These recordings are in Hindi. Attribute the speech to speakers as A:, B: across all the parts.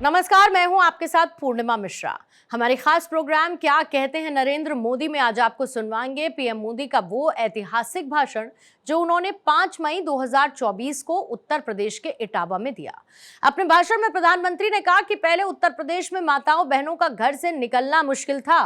A: नमस्कार, मैं हूं आपके साथ पूर्णिमा मिश्रा। हमारे खास प्रोग्राम क्या कहते हैं नरेंद्र मोदी में आज आपको सुनवाएंगे पीएम मोदी का वो ऐतिहासिक भाषण जो उन्होंने 5 मई 2024 को उत्तर प्रदेश के इटावा में दिया। अपने भाषण में प्रधानमंत्री ने कहा कि पहले उत्तर प्रदेश में माताओं बहनों का घर से निकलना मुश्किल था।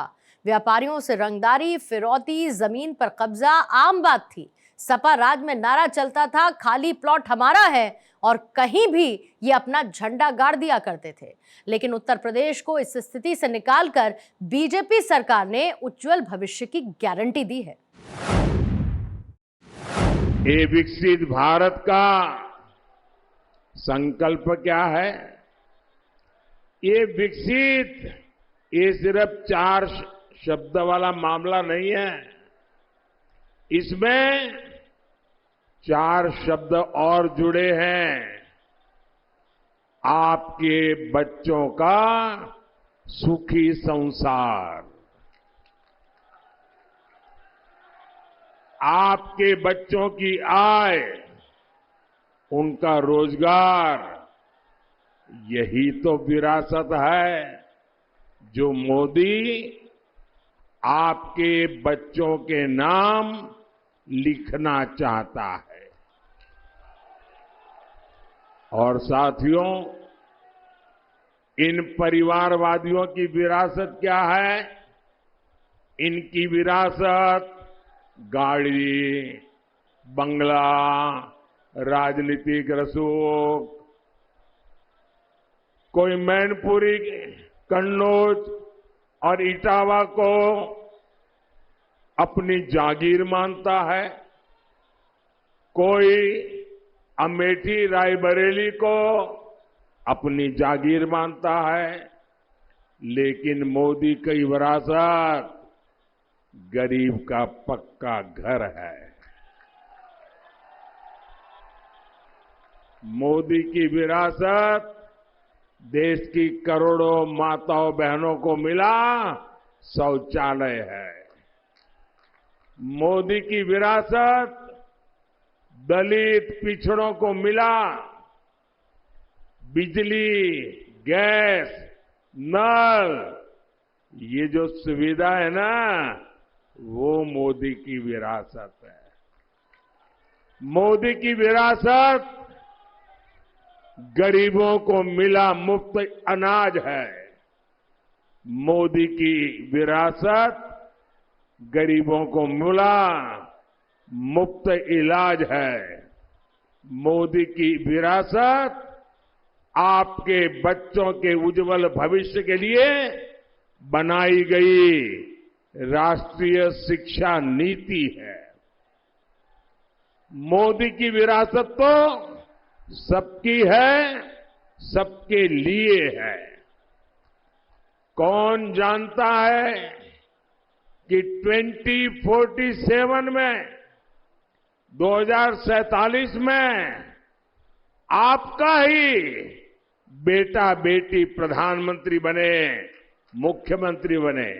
A: व्यापारियों से रंगदारी, फिरौती, जमीन पर कब्जा आम बात थी। सपा राज में नारा चलता था, खाली प्लॉट हमारा है, और कहीं भी ये अपना झंडा गाड़ दिया करते थे। लेकिन उत्तर प्रदेश को इस स्थिति से निकालकर बीजेपी सरकार ने उज्जवल भविष्य की गारंटी दी है।
B: ये विकसित भारत का संकल्प क्या है? ये विकसित, ये सिर्फ 4 शब्द वाला मामला नहीं है। इसमें 4 शब्द और जुड़े हैं। आपके बच्चों का सुखी संसार, आपके बच्चों की आय, उनका रोजगार, यही तो विरासत है जो मोदी आपके बच्चों के नाम लिखना चाहता है। और साथियों, इन परिवारवादियों की विरासत क्या है? इनकी विरासत गाड़ी, बंगला, राजनीतिक रसूख, कोई मैनपुरी, कन्नौज और इटावा को अपनी जागीर मानता है, कोई अमेठी रायबरेली को अपनी जागीर मानता है। लेकिन मोदी की विरासत गरीब का पक्का घर है। मोदी की विरासत देश की करोड़ों माताओं बहनों को मिला शौचालय है। मोदी की विरासत दलित पिछड़ों को मिला बिजली, गैस, नल, ये जो सुविधा है ना, वो मोदी की विरासत है। मोदी की विरासत गरीबों को मिला मुफ्त अनाज है। मोदी की विरासत गरीबों को मिला मुफ्त इलाज है। मोदी की विरासत आपके बच्चों के उज्जवल भविष्य के लिए बनाई गई राष्ट्रीय शिक्षा नीति है। मोदी की विरासत तो सबकी है, सबके लिए है। कौन जानता है कि 2047 में, 2047 में आपका ही बेटा बेटी प्रधानमंत्री बने, मुख्यमंत्री बने।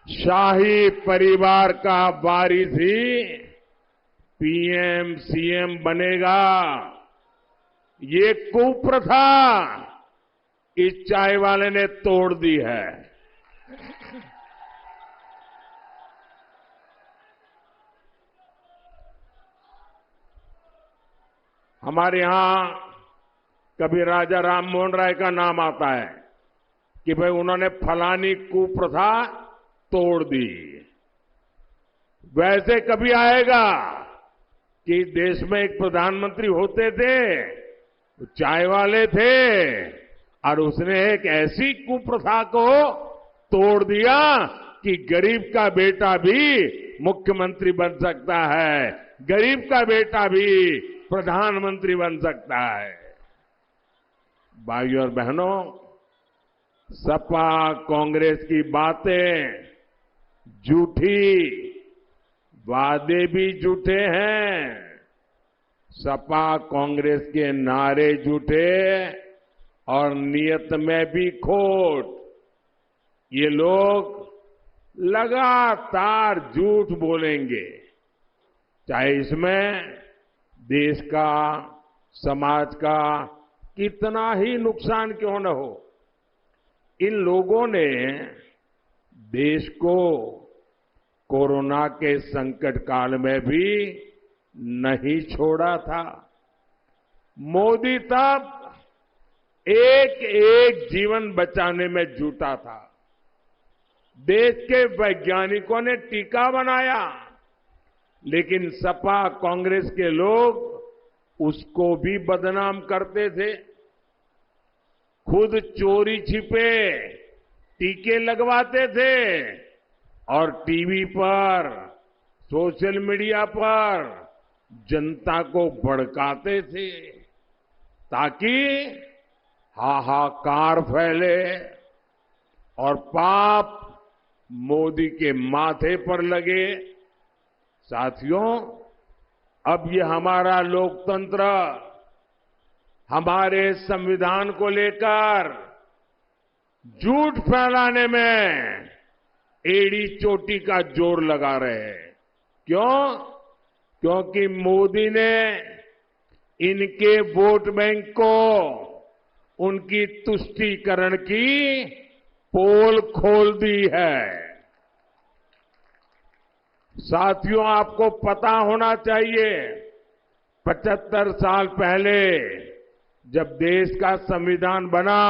B: शाही परिवार का वारिस ही पीएम, सीएम बनेगा। ये कुप्रथा इस चाय वाले ने तोड़ दी है। हमारे यहां कभी राजा राम मोहन राय का नाम आता है कि भाई उन्होंने फलानी कुप्रथा तोड़ दी। वैसे कभी आएगा कि देश में एक प्रधानमंत्री होते थे, चाय वाले थे, और उसने एक ऐसी कुप्रथा को तोड़ दिया कि गरीब का बेटा भी मुख्यमंत्री बन सकता है, गरीब का बेटा भी प्रधानमंत्री बन सकता है। भाइयों और बहनों, सपा कांग्रेस की बातें झूठी, वादे भी झूठे हैं। सपा कांग्रेस के नारे झूठे और नियत में भी खोट। ये लोग लगातार झूठ बोलेंगे, चाहे इसमें देश का, समाज का कितना ही नुकसान क्यों न हो, इन लोगों ने देश को कोरोना के संकट काल में भी नहीं छोड़ा था। मोदी तब एक एक जीवन बचाने में जुटा था। देश के वैज्ञानिकों ने टीका बनाया, लेकिन सपा कांग्रेस के लोग उसको भी बदनाम करते थे। खुद चोरी छिपे टीके लगवाते थे और टीवी पर, सोशल मीडिया पर जनता को भड़काते थे ताकि हाहाकार फैले और पाप मोदी के माथे पर लगे। साथियों, अब ये हमारा लोकतंत्र, हमारे संविधान को लेकर झूठ फैलाने में एड़ी चोटी का जोर लगा रहे हैं। क्यों? क्योंकि मोदी ने इनके वोट बैंक को, उनकी तुष्टीकरण की पोल खोल दी है। साथियों, आपको पता होना चाहिए, 75 साल पहले जब देश का संविधान बना,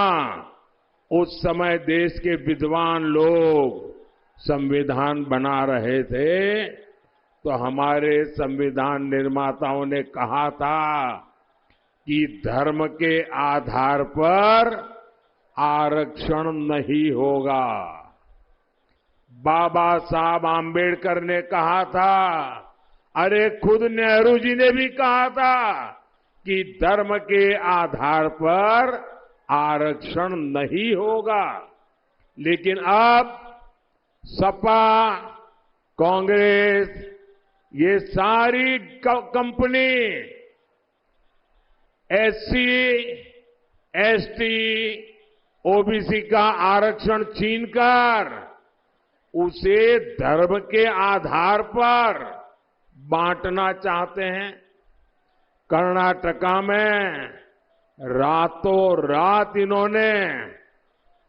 B: उस समय देश के विद्वान लोग संविधान बना रहे थे, तो हमारे संविधान निर्माताओं ने कहा था कि धर्म के आधार पर आरक्षण नहीं होगा। बाबा साहब आम्बेडकर ने कहा था, अरे खुद नेहरू जी ने भी कहा था कि धर्म के आधार पर आरक्षण नहीं होगा। लेकिन अब सपा, कांग्रेस, ये सारी कंपनी एससी, एसटी, ओबीसी का आरक्षण छीनकर उसे धर्म के आधार पर बांटना चाहते हैं। कर्नाटका में रातों रात इन्होंने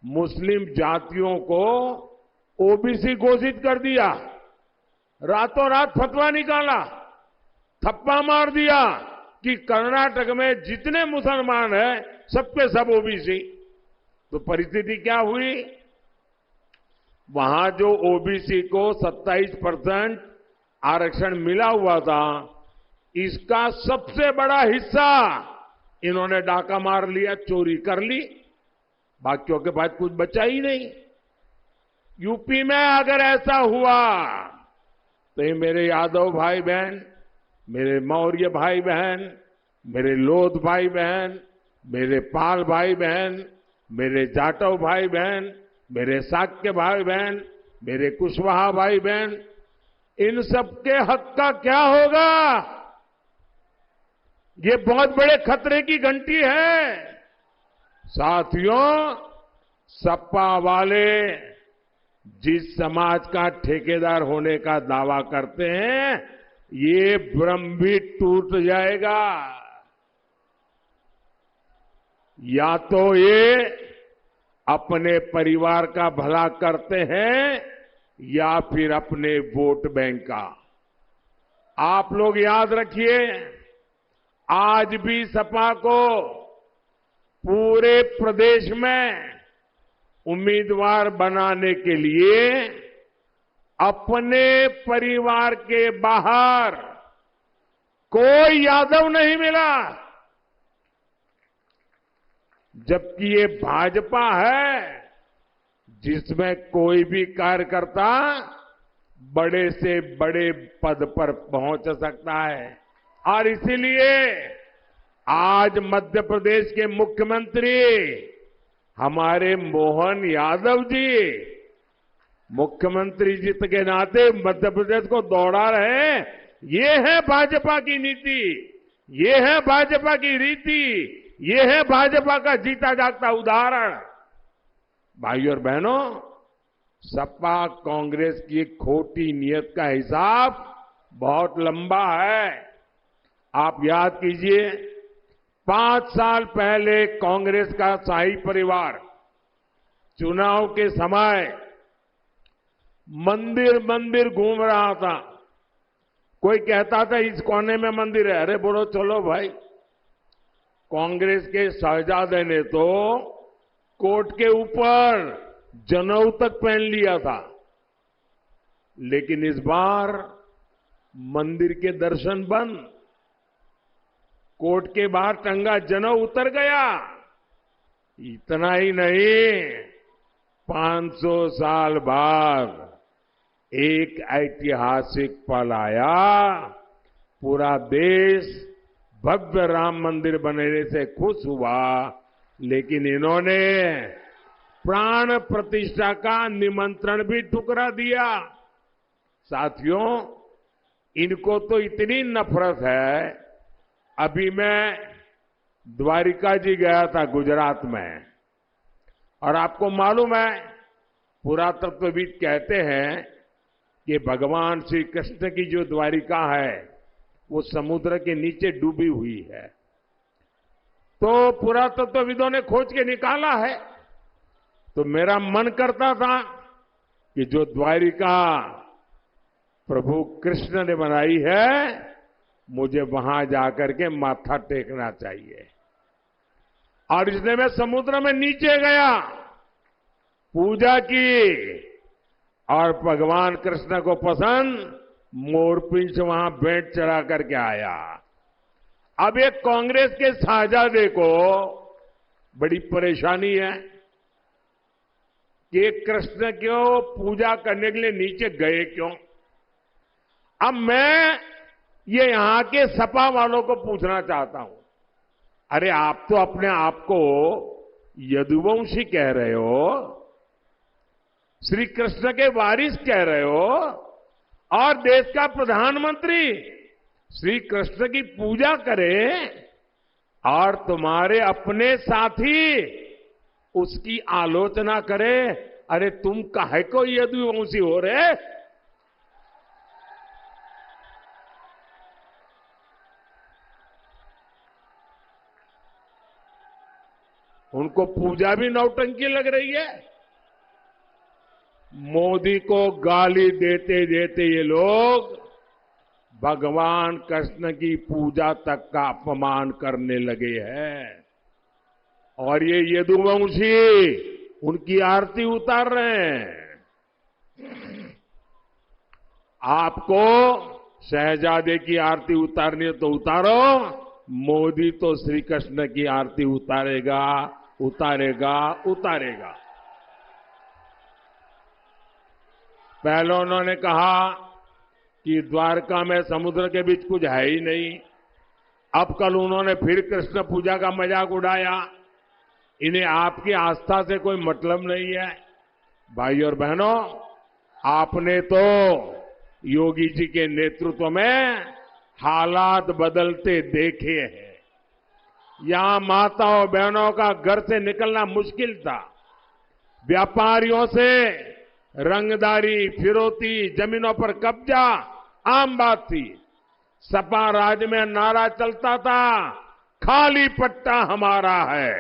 B: मुस्लिम जातियों को ओबीसी घोषित कर दिया, रातों रात फतवा निकाला, थप्पा मार दिया कि कर्नाटक में जितने मुसलमान हैं सबके सब ओबीसी। तो परिस्थिति क्या हुई? वहां जो ओबीसी को 27% आरक्षण मिला हुआ था, इसका सबसे बड़ा हिस्सा इन्होंने डाका मार लिया, चोरी कर ली, बाकियों के पास कुछ बचा ही नहीं। यूपी में अगर ऐसा हुआ तो ये मेरे यादव भाई बहन, मेरे मौर्य भाई बहन, मेरे लोध भाई बहन, मेरे पाल भाई बहन, मेरे जाटव भाई बहन, मेरे साक्य भाई बहन, मेरे कुशवाहा भाई बहन, इन सबके हक का क्या होगा? ये बहुत बड़े खतरे की घंटी है। साथियों, सपा वाले जिस समाज का ठेकेदार होने का दावा करते हैं, ये भ्रम भी टूट जाएगा। या तो ये अपने परिवार का भला करते हैं या फिर अपने वोट बैंक का। आप लोग याद रखिए, आज भी सपा को पूरे प्रदेश में उम्मीदवार बनाने के लिए अपने परिवार के बाहर कोई यादव नहीं मिला, जबकि ये भाजपा है जिसमें कोई भी कार्यकर्ता बड़े से बड़े पद पर पहुंच सकता है। और इसीलिए आज मध्य प्रदेश के मुख्यमंत्री हमारे मोहन यादव जी मुख्यमंत्री जी के नाते मध्य प्रदेश को दौड़ा रहे हैं। ये है भाजपा की नीति, ये है भाजपा की रीति, ये है भाजपा का जीता जागता उदाहरण। भाइयों और बहनों, सपा कांग्रेस की खोटी नीयत का हिसाब बहुत लंबा है। आप याद कीजिए, 5 साल पहले कांग्रेस का शाही परिवार चुनाव के समय मंदिर मंदिर घूम रहा था। कोई कहता था इस कोने में मंदिर है, अरे बोलो चलो भाई। कांग्रेस के शहजादे ने तो कोट के ऊपर जनेऊ तक पहन लिया था। लेकिन इस बार मंदिर के दर्शन बंद, कोट के बाहर टंगा जनेऊ उतर गया। इतना ही नहीं, 500 साल बाद एक ऐतिहासिक पल आया। पूरा देश भव्य राम मंदिर बनने से खुश हुआ, लेकिन इन्होंने प्राण प्रतिष्ठा का निमंत्रण भी ठुकरा दिया। साथियों, इनको तो इतनी नफरत है। अभी मैं द्वारिका जी गया था गुजरात में, और आपको मालूम है, पुरातत्वविद कहते हैं कि भगवान श्री कृष्ण की जो द्वारिका है वो समुद्र के नीचे डूबी हुई है। तो पुरातत्वविदों ने खोज के निकाला है। तो मेरा मन करता था कि जो द्वारिका प्रभु कृष्ण ने बनाई है, मुझे वहां जाकर के माथा टेकना चाहिए। और इसलिए मैं समुद्र में नीचे गया, पूजा की, और भगवान कृष्ण को पसंद मोरपिंच वहां भेंट चढ़ा करके आया। अब एक कांग्रेस के शहजादे को बड़ी परेशानी है कि कृष्ण क्यों पूजा करने के लिए नीचे गए क्यों। अब मैं ये यहां के सपा वालों को पूछना चाहता हूं, अरे आप तो अपने आप को यदुवंशी कह रहे हो, श्री कृष्ण के वारिस कह रहे हो, और देश का प्रधानमंत्री श्री कृष्ण की पूजा करे, और तुम्हारे अपने साथी उसकी आलोचना करे। अरे तुम काहे को यदुवंशी हो रहे? उनको पूजा भी नौटंकी लग रही है। मोदी को गाली देते देते ये लोग भगवान कृष्ण की पूजा तक का अपमान करने लगे हैं, और ये यदुवंशी उनकी आरती उतार रहे हैं। आपको शहजादे की आरती उतारनी है तो उतारो, मोदी तो श्री कृष्ण की आरती उतारेगा उतारेगा उतारेगा। पहले उन्होंने कहा कि द्वारका में समुद्र के बीच कुछ है ही नहीं। अब कल उन्होंने फिर कृष्ण पूजा का मजाक उड़ाया। इन्हें आपकी आस्था से कोई मतलब नहीं है। भाई और बहनों, आपने तो योगी जी के नेतृत्व में हालात बदलते देखे हैं। यहां माताओं बहनों का घर से निकलना मुश्किल था। व्यापारियों से रंगदारी, फिरौती, जमीनों पर कब्जा आम बात थी। सपा राज में नारा चलता था, खाली पट्टा हमारा है,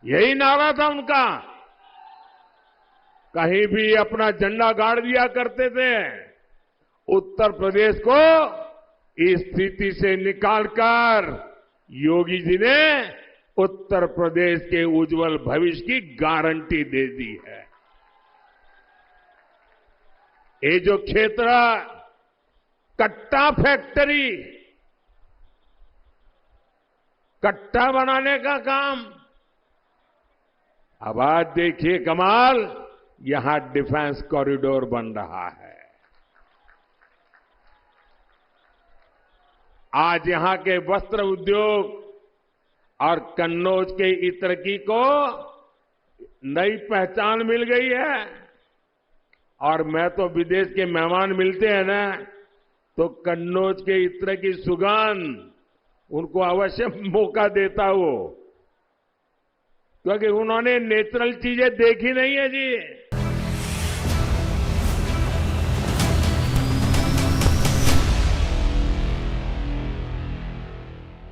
B: यही नारा था उनका। कहीं भी अपना झंडा गाड़ दिया करते थे। उत्तर प्रदेश को इस स्थिति से निकालकर योगी जी ने उत्तर प्रदेश के उज्जवल भविष्य की गारंटी दे दी है। ये जो क्षेत्र कट्टा फैक्ट्री, कट्टा बनाने का काम, अब आज देखिए कमाल, यहां डिफेंस कॉरिडोर बन रहा है। आज यहां के वस्त्र उद्योग और कन्नौज के इत्र को नई पहचान मिल गई है। और मैं तो विदेश के मेहमान मिलते हैं ना, तो कन्नौज के इत्र की सुगंध उनको अवश्य मौका देता हो, क्योंकि उन्होंने नेचुरल चीजें देखी नहीं है जी।